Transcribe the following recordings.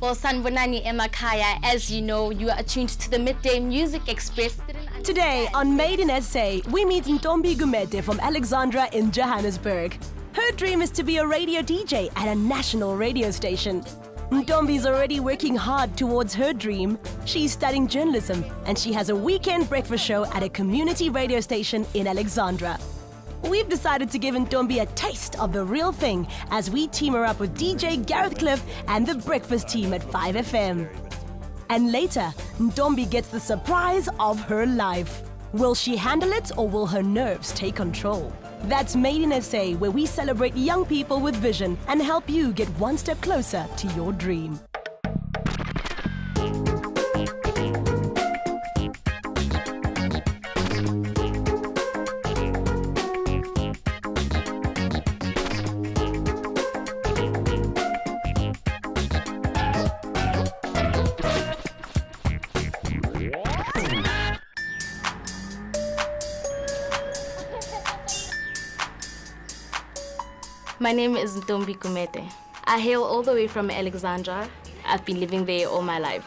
Well, Sanbonani Emakaya, as you know, you are attuned to the Midday Music Express. Today on Made in SA, we meet Ntombi Gumete from Alexandra in Johannesburg. Her dream is to be a radio DJ at a national radio station. Ntombi's already working hard towards her dream. She's studying journalism and she has a weekend breakfast show at a community radio station in Alexandra. We've decided to give Ntombi a taste of the real thing as we team her up with DJ Gareth Cliff and the breakfast team at 5FM. And later, Ntombi gets the surprise of her life. Will she handle it or will her nerves take control? That's Made in SA, where we celebrate young people with vision and help you get one step closer to your dream. My name is Ntombi Gumete. I hail all the way from Alexandra. I've been living there all my life.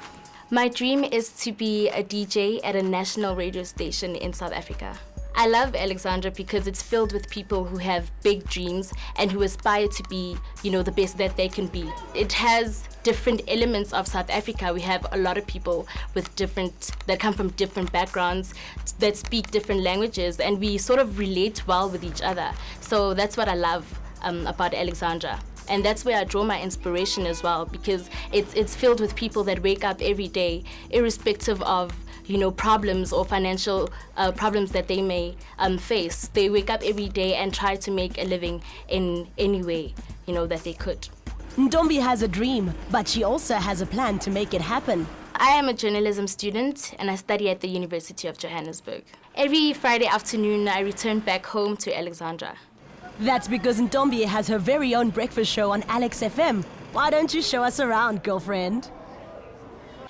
My dream is to be a DJ at a national radio station in South Africa. I love Alexandra because it's filled with people who have big dreams and who aspire to be, the best that they can be. It has different elements of South Africa. We have a lot of people that come from different backgrounds, that speak different languages, and we sort of relate well with each other. So that's what I love about Alexandra. And that's where I draw my inspiration as well, because it's filled with people that wake up every day, irrespective of problems or financial problems that they may face. They wake up every day and try to make a living in any way that they could. Ntombi has a dream, but she also has a plan to make it happen. I am a journalism student and I study at the University of Johannesburg. Every Friday afternoon, I return back home to Alexandra. That's because Ntombi has her very own breakfast show on Alex FM. Why don't you show us around, girlfriend?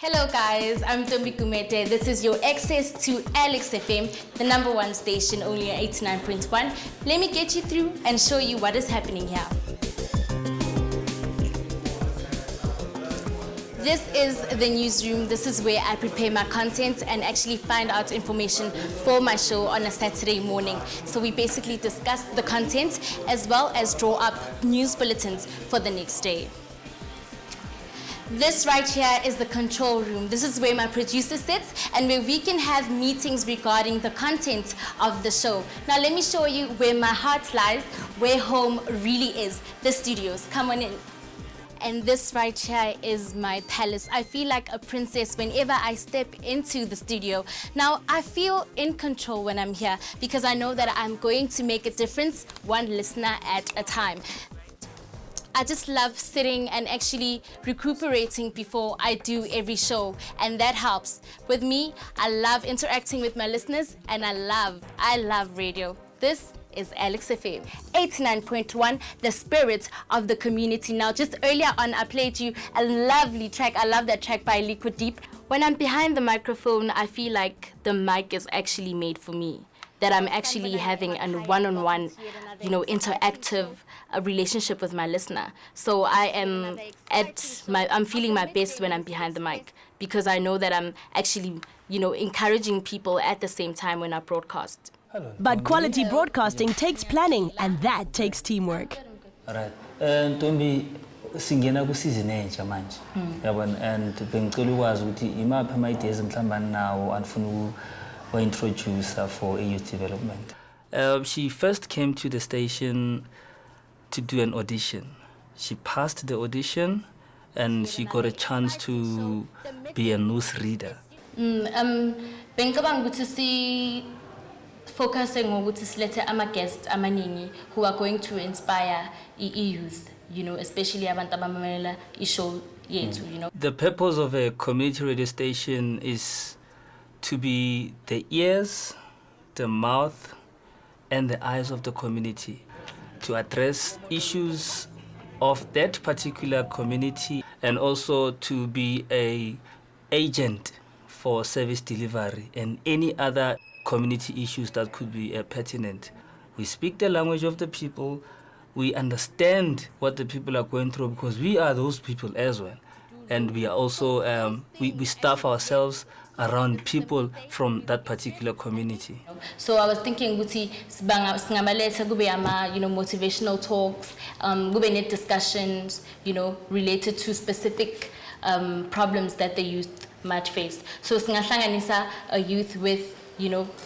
Hello guys, I'm Ntombi Gumete. This is your access to Alex FM, the #1 station, only at 89.1. Let me get you through and show you what is happening here. This is the newsroom. This is where I prepare my content and actually find out information for my show on a Saturday morning. So we basically discuss the content as well as draw up news bulletins for the next day. This right here is the control room. This is where my producer sits and where we can have meetings regarding the content of the show. Now let me show you where my heart lies, where home really is, the studios. Come on in. And this right here is my palace. I feel like a princess whenever I step into the studio. Now, I feel in control when I'm here because I know that I'm going to make a difference, one listener at a time. I just love sitting and actually recuperating before I do every show, and that helps. With me, I love interacting with my listeners, and I love radio. This is Alex FM 89.1, the spirit of the community. Now, just earlier on, I played you a lovely track. I love that track by Liquid Deep. When I'm behind the microphone, I feel like the mic is actually made for me, that I'm actually having a one-on-one, interactive relationship with my listener. So I'm feeling my best when I'm behind the mic because I know that I'm actually, encouraging people at the same time when I broadcast. But quality broadcasting takes planning, and that takes teamwork. Alright. Ntombi singena ku season entsha manje. Yabona, and bengicela ukwazi ukuthi imaphi ama ideas mhlamba nawo anifuna u introduce for youth development. She first came to the station to do an audition. She passed the audition and she got a chance to be a news reader. Bengicabanga ukuthi si focusing on ukuthi silethe ama-guests amaningi who are going to inspire youth, especially abantu abamamela ishow yethu, The purpose of a community radio station is to be the ears, the mouth, and the eyes of the community, to address issues of that particular community, and also to be an agent for service delivery and any other community issues that could be pertinent. We speak the language of the people. We understand what the people are going through because we are those people as well. and we are also we staff ourselves around people from that particular community. So I was thinking, Guti, singamaleta kube ama, motivational talks, kube net discussions, related to specific problems that the youth might face. So singahlanganisa a youth with,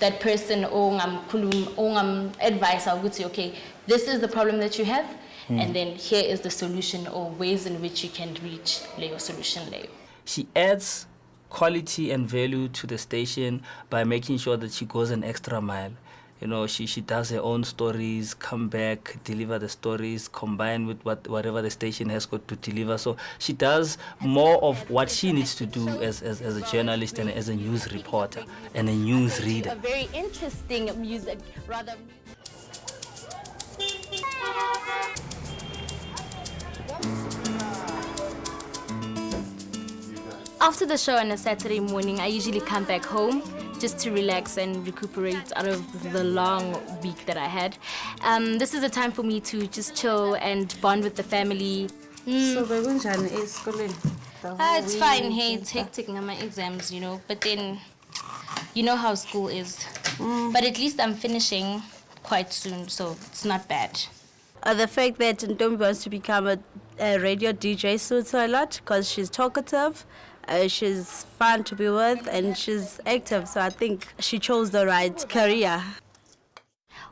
that person ongam advice Guti, okay, this is the problem that you have, and then here is the solution or ways in which you can reach your solution. She adds quality and value to the station by making sure that she goes an extra mile. She does her own stories, come back, deliver the stories, combine with whatever the station has got to deliver. So she does more of what she needs to do as a journalist and as a news reporter and a news reader. A very interesting music, rather. After the show on a Saturday morning, I usually come back home just to relax and recuperate out of the long week that I had. This is a time for me to just chill and bond with the family. So It's fine. Hey, it's hectic on my exams, but then you know how school is. But at least I'm finishing quite soon, so it's not bad. The fact that Ntombi wants to become a radio DJ suits her a lot because she's talkative, she's fun to be with, and she's active. So I think she chose the right career.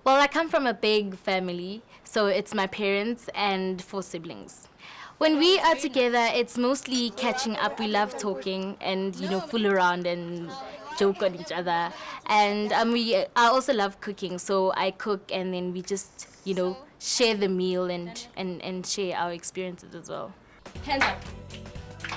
Well, I come from a big family, so it's my parents and 4 siblings. When we are together, it's mostly catching up. We love talking and, fool around and joke on each other. And I also love cooking, so I cook and then we just, share the meal and share our experiences as well. Hands up.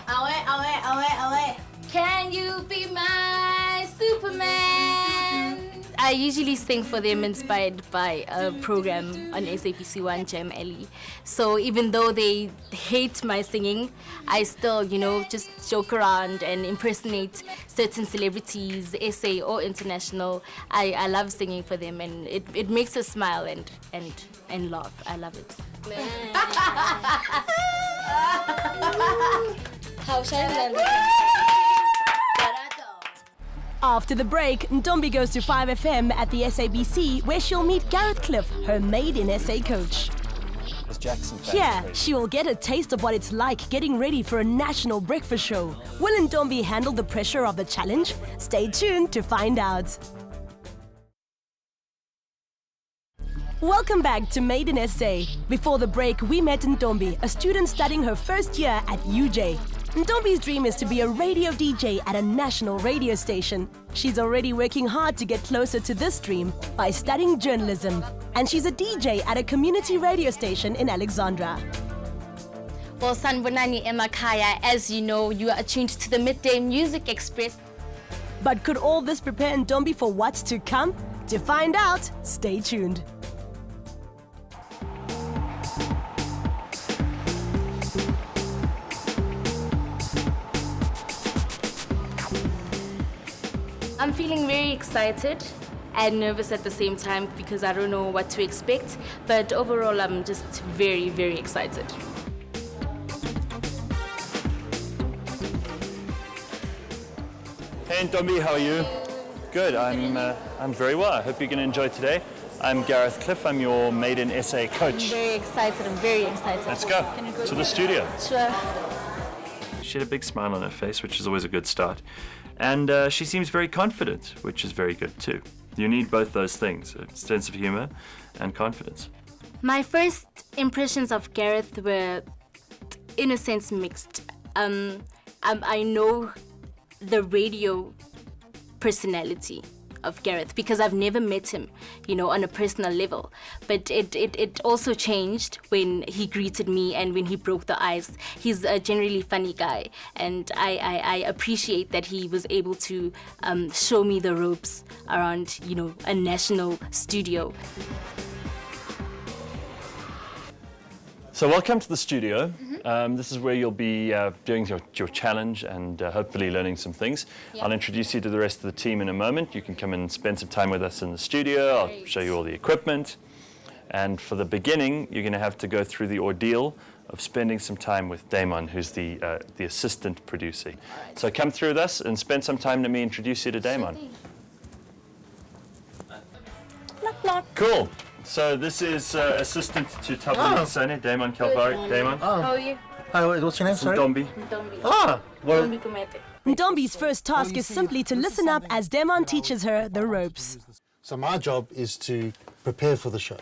Away. Can you be my Superman? I usually sing for them inspired by a program on SABC 1, Jam Alley. So even though they hate my singing, I still, just joke around and impersonate certain celebrities, SA or international. I love singing for them, and it makes us smile and laugh. I love it. How shall After the break, Ntombi goes to 5FM at the SABC, where she'll meet Gareth Cliff, her Made in SA coach. Here, she will get a taste of what it's like getting ready for a national breakfast show. Will Ntombi handle the pressure of the challenge? Stay tuned to find out. Welcome back to Made in SA. Before the break, we met Ntombi, a student studying her first year at UJ. Ntombi's dream is to be a radio DJ at a national radio station. She's already working hard to get closer to this dream by studying journalism. And she's a DJ at a community radio station in Alexandra. Well, Sanbonani Emakaya, as you know, you are tuned to the Midday Music Express. But could all this prepare Ntombi for what's to come? To find out, stay tuned. I'm feeling very excited and nervous at the same time because I don't know what to expect, but overall I'm just very, very excited. Hey Ntombi, how are you? Good, I'm very well. I hope you're going to enjoy today. I'm Gareth Cliff, I'm your Made in SA coach. I'm very excited. Let's go to the studio. Sure. She had a big smile on her face, which is always a good start. And she seems very confident, which is very good too. You need both those things, a sense of humor and confidence. My first impressions of Gareth were, in a sense, mixed. I know the radio personality of Gareth because I've never met him, on a personal level. But it also changed when he greeted me and when he broke the ice. He's a generally funny guy, and I appreciate that he was able to show me the ropes around, a national studio. So welcome to the studio. This is where you'll be doing your challenge and hopefully learning some things. Yeah. I'll introduce you to the rest of the team in a moment. You can come and spend some time with us in the studio. I'll show you all the equipment. And for the beginning, you're going to have to go through the ordeal of spending some time with Damon, who's the assistant producer. So come through this and spend some time. Let me introduce you to Damon. Knock, knock. Cool. So this is assistant to Tabu Sane, Damon Kalvari. Damon. How are you? Hi, what's your name, sorry? Dombi. Ndombi Gumede. Ndombi's first task is simply to listen up as Demon teaches her the ropes. So my job is to prepare for the show,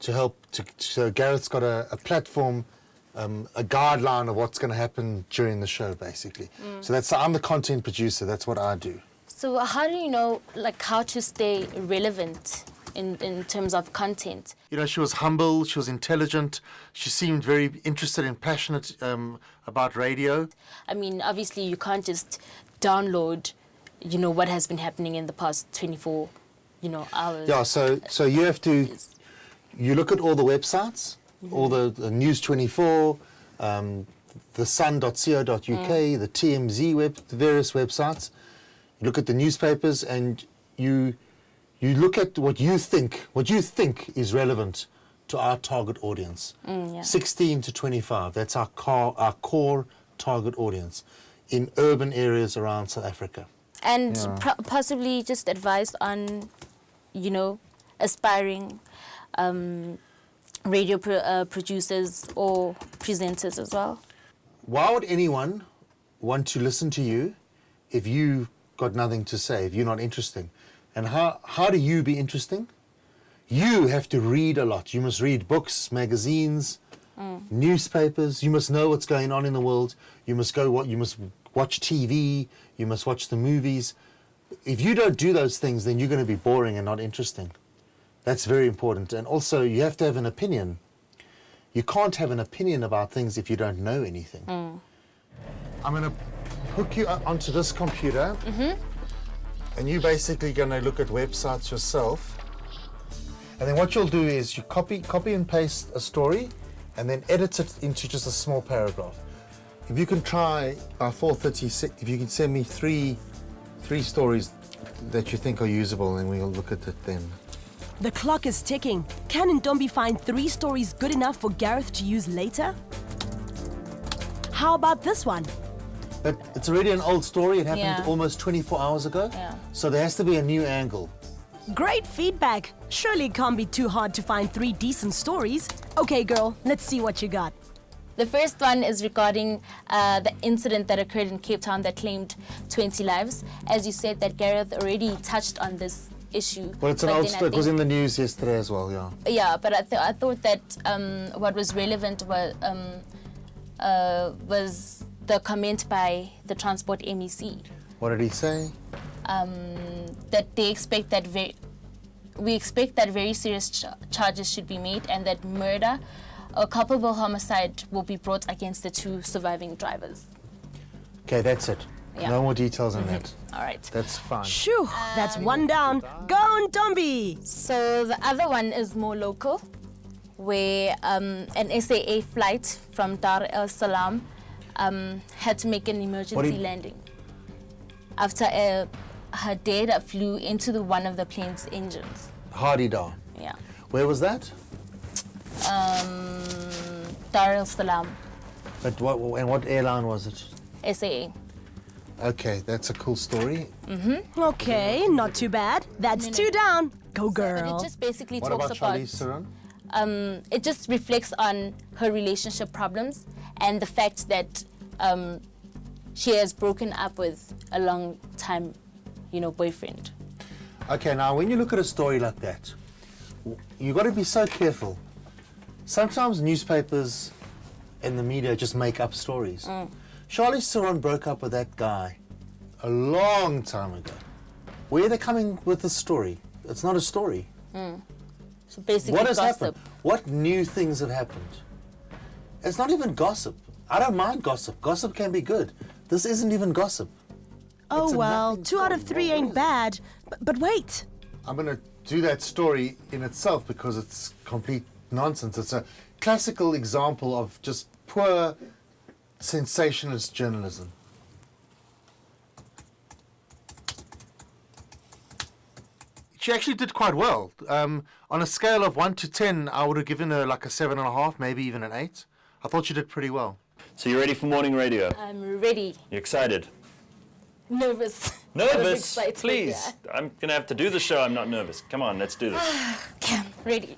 to help. So Gareth's got a platform, a guideline of what's going to happen during the show, basically. So I'm the content producer. That's what I do. So how do you know, like, how to stay relevant in terms of content? You know, she was humble. She was intelligent. She seemed very interested and passionate about radio. I mean, obviously, you can't just download, you know, what has been happening in the past 24, you know, hours. Yeah. So you have to. You look at all the websites, all the News 24, the sun.co.uk, the TMZ the various websites. You look at the newspapers and you look at what you think is relevant to our target audience. 16 to 25, that's our core target audience in urban areas around South Africa. And possibly just advice on, you know, aspiring radio producers or presenters as well. Why would anyone want to listen to you if you've got nothing to say, if you're not interesting? And how do you be interesting? You have to read a lot. You must read books, magazines, newspapers. You must know what's going on in the world. You must watch TV. You must watch the movies. If you don't do those things, then you're going to be boring and not interesting. That's very important. And also, you have to have an opinion. You can't have an opinion about things if you don't know anything. I'm going to hook you onto this computer. And you're basically going to look at websites yourself. And then what you'll do is you copy and paste a story and then edit it into just a small paragraph. If you can try by 4:30, if you can send me three stories that you think are usable, and we'll look at it then. The clock is ticking. Can Ndombi find 3 stories good enough for Gareth to use later? How about this one? But it's already an old story. It happened Yeah. almost 24 hours ago. Yeah. So there has to be a new angle. Great feedback. Surely it can't be too hard to find 3 decent stories. Okay, girl, let's see what you got. The first one is regarding the incident that occurred in Cape Town that claimed 20 lives. As you said, that Gareth already touched on this issue. Well, it's an but old then I story. It was think- in the news yesterday as well, yeah. Yeah, but I thought that what was relevant was the comment by the Transport MEC What did he say? that they expect that we expect that very serious charges should be made, and that murder or culpable homicide will be brought against the 2 surviving drivers. Okay, that's it. Yeah. No more details on that. All right. That's fine. Shoo, that's 1 down. Go Ndombi! So the other one is more local, where an SAA flight from Dar es Salaam had to make an emergency landing after her dad flew into one of the plane's engines. Hardy-dar. Yeah. Where was that? Dar es Salaam, But what airline was it? SAA. Okay, that's a cool story. Okay, not too bad. That's 2 down. Go But girl. it just basically What talks about about, Charlize Theron? it just reflects on her relationship problems and the fact that she has broken up with a long time, you know, boyfriend. Okay, now when you look at a story like that, you got to be so careful. Sometimes newspapers and the media just make up stories. Charlize Theron broke up with that guy a long time ago. Where are they coming with the story? It's not a story. So basically, What has gossip. happened? What new things have happened? It's not even gossip. I don't mind gossip. Gossip can be good. This isn't even gossip. Oh It's a well, nothing 2 out of story. 3 ain't bad. But wait. I'm going to do that story in itself because it's complete nonsense. It's a classical example of just poor sensationalist journalism. She actually did quite well. On a scale of 1 to 10, I would have given her like a 7.5, maybe even an 8. I thought you did pretty well. So you ready for morning radio? I'm ready. You excited? Nervous. Nervous? excited, Please. yeah. I'm going to have to do the show. I'm not nervous. Come on, let's do this. Okay, ready.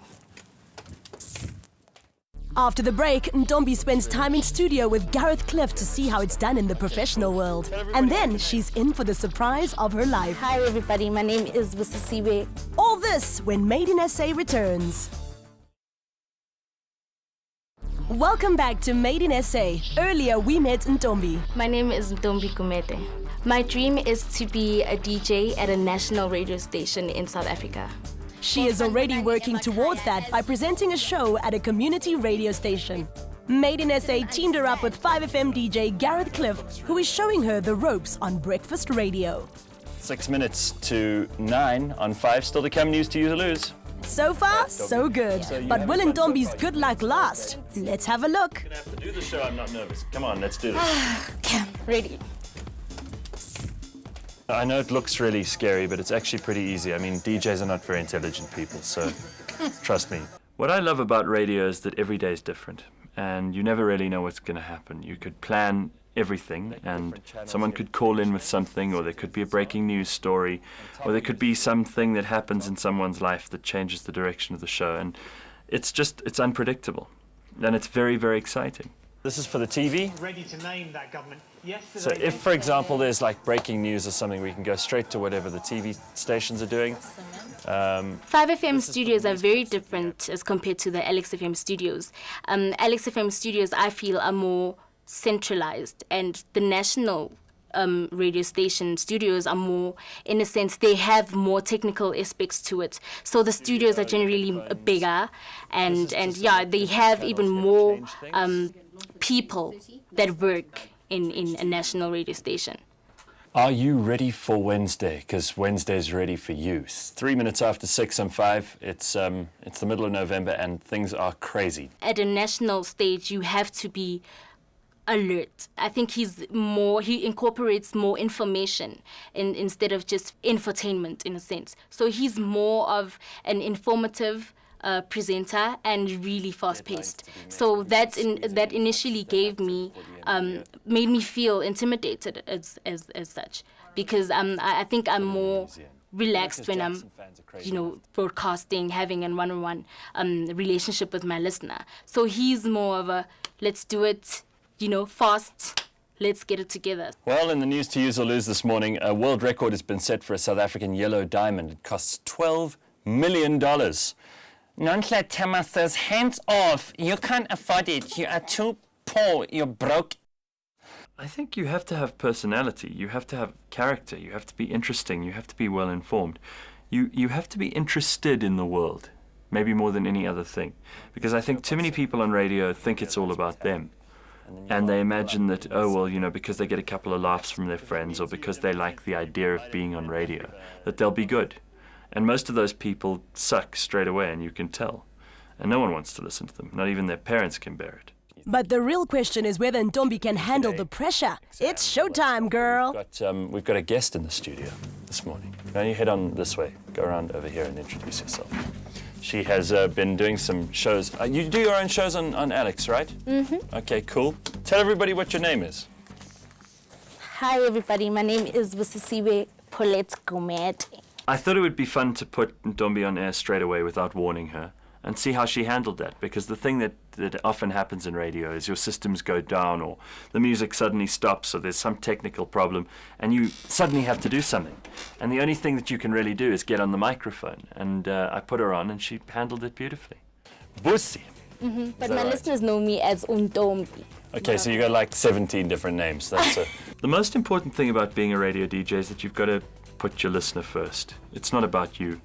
After the break, Ntombi spends time in studio with Gareth Cliff to see how it's done in the professional world. And then she's in for the surprise of her life. Hi everybody, my name is Busisiwe. All this when Made in SA returns. Welcome back to Made in SA. Earlier we met Ntombi. My name is Ntombi Gumede. My dream is to be a DJ at a national radio station in South Africa. She is already working towards that by presenting a show at a community radio station. Made in SA teamed her up with 5FM DJ Gareth Cliff, who is showing her the ropes on breakfast radio. 6 minutes to 9 on 5. Still to come, news to use or lose. So far, so good. But will Ntombi's good luck last? Let's have a look. I'm going to have to do the show. I'm not nervous. Come on, let's do this. Okay, ready. I know it looks really scary, but it's actually pretty easy. I mean, DJs are not very intelligent people, so trust me. What I love about radio is that every day is different, and you never really know what's going to happen. You could plan everything, and someone could call in with something, or there could be a breaking news story, or there could be something that happens in someone's life that changes the direction of the show, and it's unpredictable, and it's very, very exciting. This is for the TV. Ready to name that government yesterday. So if, for example, there's like breaking news or something, we can go straight to whatever the TV stations are doing. 5FM studios are very different as compared to the LXFM studios. LXFM studios, I feel, are more centralized, and the national radio station studios are more, in a sense, they have more technical aspects to it. So the studios are generally bigger, and yeah, they have even more people that work in a national radio station. Are you ready for Wednesday? Because Wednesday's ready for you. 3 minutes after 6 on 5. It's the middle of November and things are crazy. At a national stage, you have to be alert. I think he incorporates more information instead of just infotainment, in a sense. So he's more of an informative presenter and really fast-paced. So that initially made me feel intimidated as such, because I think I'm more relaxed when I'm, broadcasting, having a one-on-one relationship with my listener. So he's more of a, let's do it, fast, let's get it together. Well, in the news to use or lose this morning, a world record has been set for a South African yellow diamond. It costs $12 million. Nonhle Tema says, hands off, you can't afford it, you are too poor, you're broke. I think you have to have personality, you have to have character, you have to be interesting, you have to be well informed. You have to be interested in the world, maybe more than any other thing. Because I think too many people on radio think it's all about them. And they imagine that, because they get a couple of laughs from their friends or because they like the idea of being on radio, that they'll be good. And most of those people suck straight away, and you can tell. And no one wants to listen to them. Not even their parents can bear it. But the real question is whether Ntombi can handle the pressure. It's showtime, girl. We've got a guest in the studio this morning. Now you head on this way. Go around over here and introduce yourself. She has been doing some shows. You do your own shows on Alex, right? Mm-hmm. Okay, cool. Tell everybody what your name is. Hi everybody, my name is Busisiwe Gumede. I thought it would be fun to put Ntombi on air straight away without warning her and see how she handled that, because the thing that often happens in radio is your systems go down or the music suddenly stops or there's some technical problem and you suddenly have to do something. And the only thing that you can really do is get on the microphone. And I put her on and she handled it beautifully. Busi. Mm-hmm. But my listeners know me as Ntombi. Okay, so you got like 17 different names. That's The most important thing about being a radio DJ is that you've got to put your listener first. It's not about you.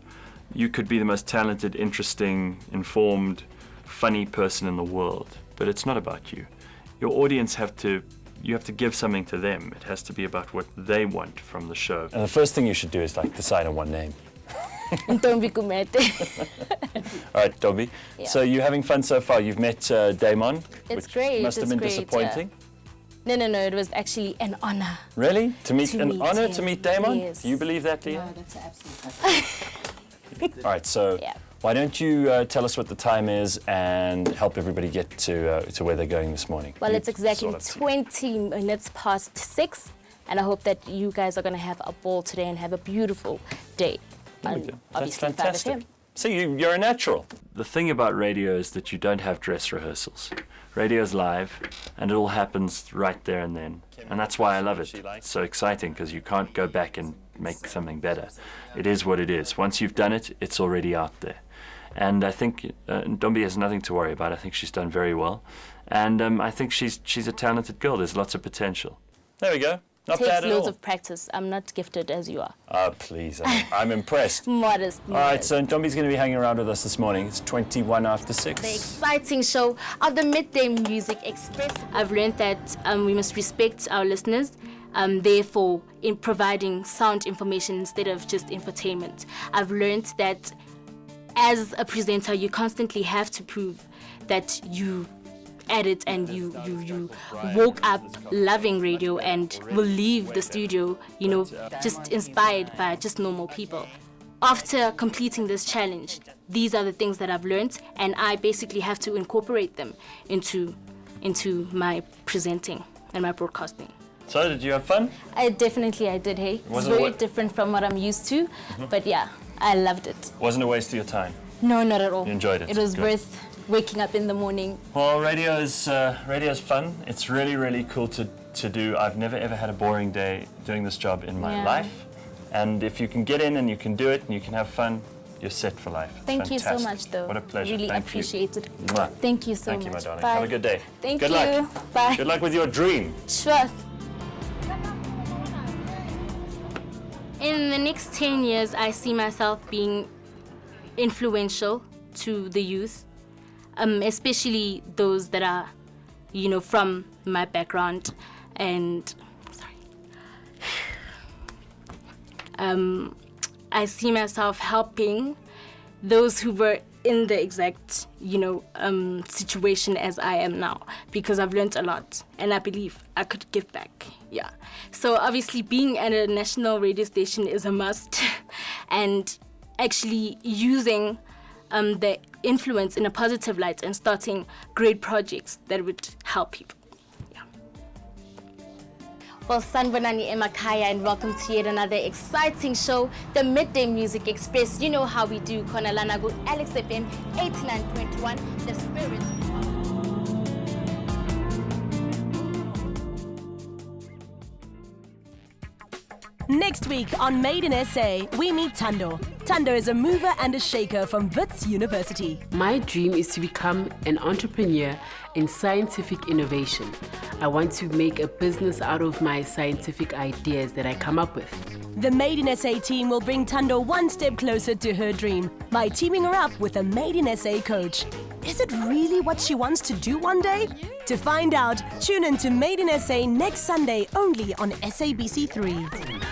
You could be the most talented, interesting, informed, funny person in the world, but it's not about you. Your audience you have to give something to them. It has to be about what they want from the show. And the first thing you should do is decide on one name. Ntombi Gumede. All right, Ntombi. Yeah. So you're having fun so far. You've met Damon, It's which great. must have been disappointing. No, it was actually an honor. Really? To meet him. To meet Damon? Yes. Do you believe that, Leah? No, that's absolutely All right, so Why don't you tell us what the time is and help everybody get to where they're going this morning? Well, You it's exactly sort of- 20 minutes past 6, and I hope that you guys are going to have a ball today and have a beautiful day. There we And go. That's obviously 5 fantastic. FM. So you're a natural. The thing about radio is that you don't have dress rehearsals. Radio's live, and it all happens right there and then. And that's why I love it. It's so exciting, because you can't go back and make something better. It is what it is. Once you've done it, it's already out there. And I think Ntombi has nothing to worry about. I think she's done very well. And I think she's a talented girl. There's lots of potential. There we go. Not Takes bad at loads all. of practice. I'm not gifted as you are. Oh, please. I'm impressed. Modest. All right, modest. so Ntombi's going to be hanging around with us this morning. It's 21 after 6. The exciting show of the Midday Music Express. I've learned that we must respect our listeners, therefore, in providing sound information instead of just infotainment. I've learned that as a presenter, you constantly have to prove that you at it and you woke up loving radio and will leave the studio, just inspired by just normal people. After completing this challenge, these are the things that I've learned, and I basically have to incorporate them into my presenting and my broadcasting. So, did you have fun? I did, hey. It's Wasn't very what- different from what I'm used to, but yeah, I loved it. Wasn't a waste of your time. No, not at all. You enjoyed it? It was Good. worth waking up in the morning. Well, radio's fun. It's really, really cool to do. I've never ever had a boring day doing this job in my Yeah. life. And if you can get in and you can do it and you can have fun, you're set for life. It's Thank you so fantastic. much, though. What a pleasure. Really Thank appreciate it. you. Mwah. Thank you so Thank much. you, my darling. Bye. Have a good day. Thank Good you. luck. Bye. Good luck with your dream. Sure. In the next 10 years, I see myself being influential to the youth, especially those that are, from my background. And, I see myself helping those who were in the exact, situation as I am now, because I've learned a lot and I believe I could give back. Yeah. So obviously being at a national radio station is a must, and actually using the influence in a positive light and starting great projects that would help people. Well, Sanbonani Emakaya, and welcome to yet another exciting show, the Midday Music Express. You know how we do. Konalana go Alex FM 89.1, the spirit. Next week on Made in SA, we meet Tando. Tando is a mover and a shaker from Wits University. My dream is to become an entrepreneur in scientific innovation. I want to make a business out of my scientific ideas that I come up with. The Made in SA team will bring Tando one step closer to her dream by teaming her up with a Made in SA coach. Is it really what she wants to do one day? To find out, tune in to Made in SA next Sunday only on SABC3.